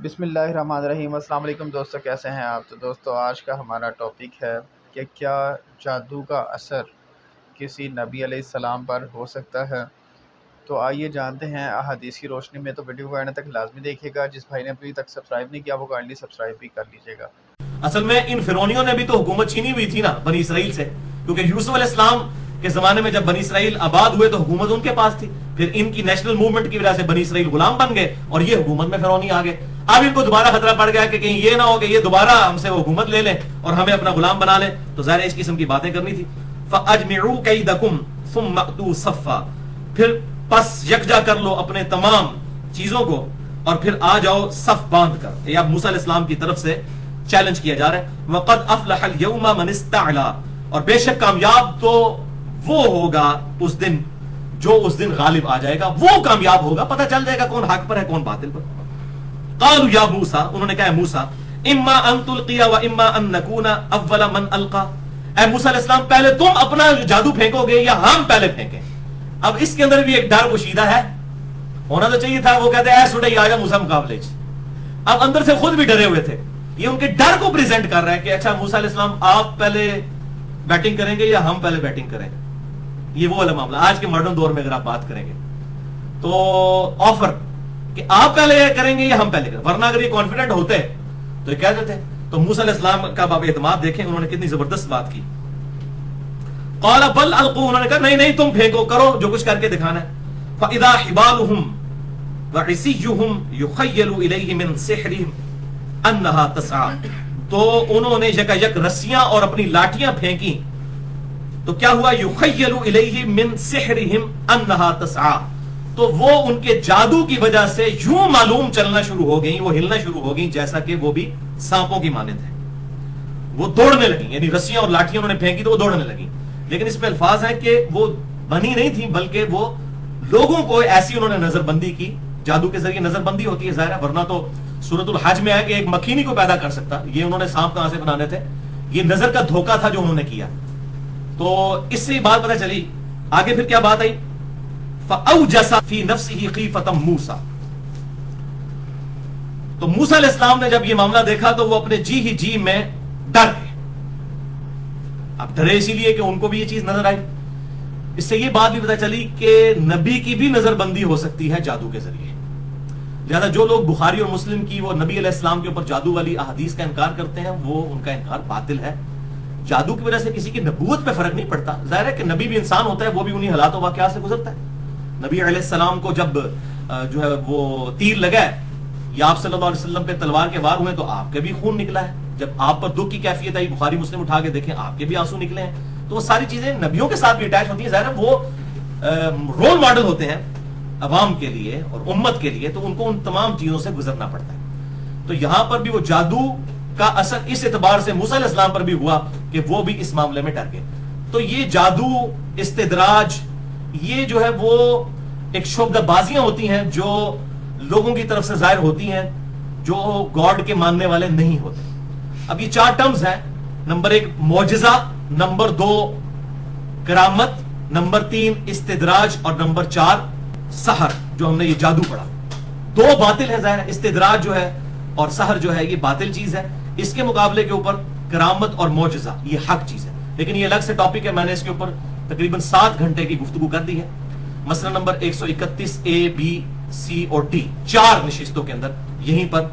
بسم اللہ الرحمن الرحیم۔ السلام علیکم دوستو، کیسے ہیں آپ؟ تو دوستو آج کا ہمارا ٹاپک ہے کہ کیا جادو کا اثر کسی نبی علیہ السلام پر ہو سکتا ہے۔ تو آئیے جانتے ہیں احادیث کی روشنی میں۔ تو ویڈیو کو اینڈ تک لازمی دیکھیے گا۔ جس بھائی نے ابھی تک سبسکرائب نہیں کیا وہ کائنڈلی سبسکرائب بھی کر لیجیے گا۔ اصل میں ان فرعونیوں نے بھی تو حکومت چھینی ہوئی تھی نا بنی اسرائیل سے، کیونکہ یوسف علیہ السلام کے زمانے میں جب بنی اسرائیل آباد ہوئے تو حکومت ان کے پاس تھی، پھر ان کی نیشنل موومنٹ کی وجہ سے بنی اسرائیل غلام بن گئے اور یہ حکومت میں فرعونی آ گئے۔ اب ان کو دوبارہ خطرہ پڑ گیا کہ کہیں یہ نہ ہو کہ یہ دوبارہ ہم سے حکومت لے لیں اور ہمیں اپنا غلام بنا لیں، تو ظاہر اس قسم کی باتیں کرنی تھی۔ فَأَجْمِعُوا كَيْدَكُمْ ثُمَّ أْتُوا صَفًّا، پھر پس یکجا کر لو اپنے تمام چیزوں کو اور پھر آ جاؤ صف باندھ کر۔ یہ اب موسیٰ علیہ السلام کی طرف سے چیلنج کیا جا رہا ہے۔ وَقَدْ أَفْلَحَ الْيَوْمَ مَنِ اسْتَعْلَى، اور بے شک کامیاب تو وہ ہوگا اس دن جو اس دن غالب آ جائے گا، وہ کامیاب ہوگا، پتہ چل جائے گا کون حق پر ہے کون باطل پر۔ قالوا یا موسیٰ، انہوں نے کہا ہے موسیٰ، اما ان تلقی و اما ان نکون اول من القا، اے موسیٰ علیہ السلام پہلے تم اپنا جادو پھینکو گے یا ہم پہلے پھینکیں۔ اب اس کے اندر بھی ایک ڈر پوشیدہ ہے، ہونا تو چاہیے تھا وہ کہتے ہیں اے سٹے آ جا موسیٰ مقابلے چ۔ اب اندر سے خود بھی ڈرے ہوئے تھے، یہ ان کے ڈر کو پریزنٹ کر رہا ہے کہ اچھا موسیٰ علیہ السلام آپ پہلے بیٹنگ کریں گے یا ہم پہلے بیٹنگ کریں گے۔ یہ وہ والا معاملہ آج کے ماڈرن دور میں اگر آپ بات کریں گے تو آفر کہ آپ پہلے کریں گے یا ہم پہلے کریں، ورنہ اگر یہ کانفیڈنٹ ہوتے تو یہ کہہ دیتے۔ تو موسیٰ علیہ السلام کا باب اعتماد دیکھیں انہوں نے کتنی زبردست بات کی۔ قال بل القوا، انہوں نے کہا نہیں نہیں تم پھینکو، کرو جو کچھ کر کے دکھانا ہے۔ فاذا حبالهم وعصيهم يخيل اليه من سحرهم انها تسعى، تو انہوں نے یکا یک رسیاں اور اپنی لاٹیاں پھینکی تو کیا ہوا؟ یخیل الیہ من سحرہم انہا تسعی، تو وہ ان کے جادو کی وجہ سے یوں معلوم چلنا شروع ہو گئیں، وہ ہلنا شروع ہو گئیں جیسا کہ وہ بھی سانپوں کی مانند ہیں۔ وہ دوڑنے لگیں، یعنی رسیاں اور لاٹیاں انہوں نے پھینکی تو وہ دوڑنے لگیں، لیکن اس میں الفاظ ہیں کہ وہ بنی نہیں تھیں بلکہ وہ لوگوں کو ایسی انہوں نے نظر بندی کی، جادو کے ذریعے نظر بندی ہوتی ہے ظاہر ہے، ورنہ تو سورۃ الحج میں ہے کہ ایک مکھی نہیں کو پیدا کر سکتا، یہ انہوں نے سانپ کہاں سے بنانے تھے، یہ نظر کا دھوکہ تھا جو انہوں نے کیا۔ تو اس سے بات پتہ چلی آگے پھر کیا بات آئی، فَأَوْجَسَ فِي نَفْسِهِ خِيفَةً مُوسَى، تو موسیٰ علیہ السلام نے جب یہ معاملہ دیکھا تو وہ اپنے جی ہی جی میں ڈر گئے۔ اب ڈرے اسی لیے کہ ان کو بھی یہ چیز نظر آئی۔ اس سے یہ بات بھی پتہ چلی کہ نبی کی بھی نظر بندی ہو سکتی ہے جادو کے ذریعے۔ لہذا جو لوگ بخاری اور مسلم کی وہ نبی علیہ السلام کے اوپر جادو والی احادیث کا انکار کرتے ہیں وہ ان کا انکار باطل ہے۔ جادو کی وجہ سے کسی کی نبوت پہ فرق نہیں پڑتا، ظاہر ہے کہ نبی بھی انسان ہوتا ہے، وہ بھی انہی حالات و واقعات سے گزرتا ہے۔ نبی علیہ السلام کو جب جو ہے وہ تیر لگا ہے یا آپ صلی اللہ علیہ وسلم پہ تلوار کے وار ہوئے تو آپ کے بھی خون نکلا ہے، جب آپ پر دکھ کی کیفیت آئی بخاری مسلم اٹھا کے دیکھیں آپ کے بھی آنسو نکلے ہیں، تو وہ ساری چیزیں نبیوں کے ساتھ بھی اٹیچ ہوتی ہیں، ظاہر ہے وہ رول ماڈل ہوتے ہیں عوام کے لیے اور امت کے لیے، تو ان کو ان تمام چیزوں سے گزرنا پڑتا ہے۔ تو یہاں پر بھی وہ جادو کا اثر اس اعتبار سے موسیٰ علیہ السلام پر بھی ہوا کہ وہ بھی اس معاملے میں ڈر گئے۔ تو یہ جادو، استدراج، یہ جو ہے وہ ایک شعبدہ بازیاں ہوتی ہیں جو لوگوں کی طرف سے ظاہر ہوتی ہیں جو گاڈ کے ماننے والے نہیں ہوتے۔ اب یہ چار ٹرمز ہیں، نمبر 1 معجزہ، نمبر 2 کرامت، نمبر 3 استدراج اور نمبر 4 سحر، جو ہم نے یہ جادو پڑھا۔ 2 باطل ہے ظاہر ہے، استدراج جو ہے اور سحر جو ہے یہ باطل چیز ہے، اس کے مقابلے کے اوپر کرامت اور معجزہ یہ حق چیز ہے، لیکن یہ الگ سے ٹاپک ہے، میں نے اس کے اوپر تقریباً 7 گھنٹے کی گفتگو کر دی ہے۔ مسئلہ نمبر 131 A B C اور D 4 نشستوں کے اندر یہیں پر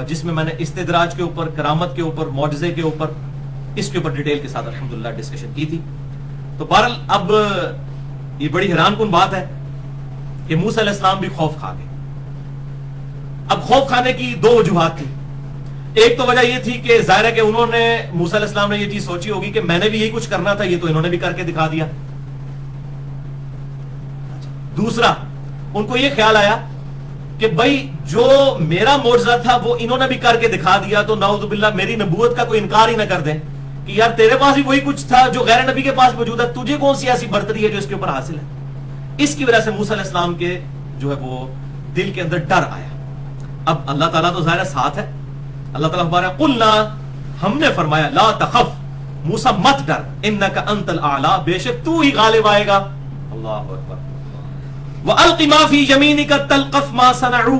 جس میں میں نے استدراج کے اوپر، کرامت کے اوپر، معجزے کے اوپر، اس کے اوپر ڈیٹیل کے ساتھ الحمدللہ ڈسکشن کی تھی۔ تو بہرحال اب یہ بڑی حیران کن بات ہے کہ موسیٰ علیہ السلام بھی خوف کھا گئے۔ اب خوف کھانے کی 2 وجوہات تھی۔ ایک تو وجہ یہ تھی کہ ظاہر ہے کہ انہوں نے موسیٰ علیہ السلام نے یہ چیز سوچی ہوگی کہ میں نے بھی یہی کچھ کرنا تھا، یہ تو انہوں نے بھی کر کے دکھا دیا۔ دوسرا ان کو یہ خیال آیا کہ بھائی جو میرا معجزہ تھا وہ انہوں نے بھی کر کے دکھا دیا، تو نعوذ باللہ میری نبوت کا کوئی انکار ہی نہ کر دیں کہ یار تیرے پاس بھی وہی کچھ تھا جو غیر نبی کے پاس موجود ہے، تجھے کون سی ایسی برتری ہے جو اس کے اوپر حاصل ہے۔ اس کی وجہ سے موسیٰ علیہ السلام کے جو ہے وہ دل کے اندر ڈر آیا۔ اب اللہ تعالیٰ تو ظاہر ساتھ ہے، اللہ تعالیٰ فرمایا قلنا، ہم نے فرمایا لا تخف، موسیٰ مت ڈر، انک انت الاعلی، بے شک تو ہی غالب آئے گا۔ اللہ اکبر۔ وَأَلْقِ مَا فِي يَمِينِكَ تَلْقَفْ مَا صَنَعُوا،